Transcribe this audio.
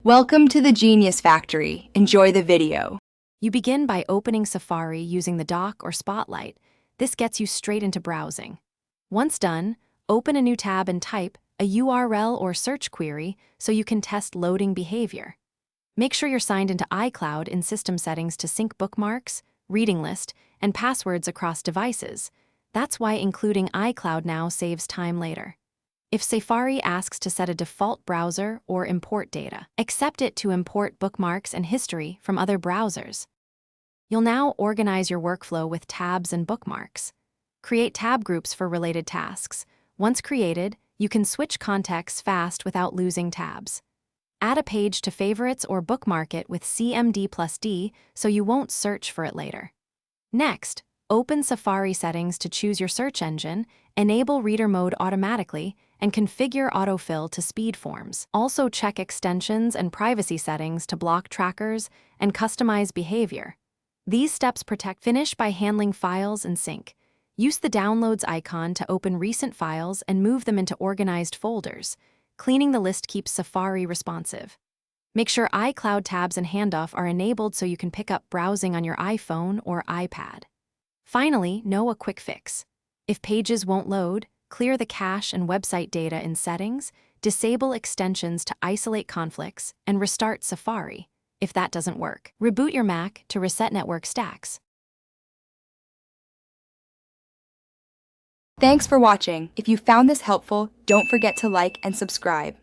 Welcome to the Genius Factory. Enjoy the video. You begin by opening Safari using the dock or spotlight. This gets you straight into browsing. Once done, open a new tab and type a URL or search query so you can test loading behavior. Make sure you're signed into iCloud in System Settings to sync bookmarks, reading list, and passwords across devices. That's why including iCloud now saves time later. If Safari asks to set a default browser or import data, accept it to import bookmarks and history from other browsers. You'll now organize your workflow with tabs and bookmarks. Create tab groups for related tasks. Once created, you can switch contexts fast without losing tabs. Add a page to favorites or bookmark it with CMD+D so you won't search for it later. Next, open Safari settings to choose your search engine, enable reader mode automatically, and configure autofill to speed forms. Also check extensions and privacy settings to block trackers and customize behavior. These steps protect. Finish by handling files and sync. Use the Downloads icon to open recent files and move them into organized folders. Cleaning the list keeps Safari responsive. Make sure iCloud tabs and handoff are enabled so you can pick up browsing on your iPhone or iPad. Finally, know a quick fix. If pages won't load, clear the cache and website data in Settings, disable extensions to isolate conflicts, and restart Safari. If that doesn't work, reboot your Mac to reset network stacks. Thanks for watching. If you found this helpful, don't forget to like and subscribe.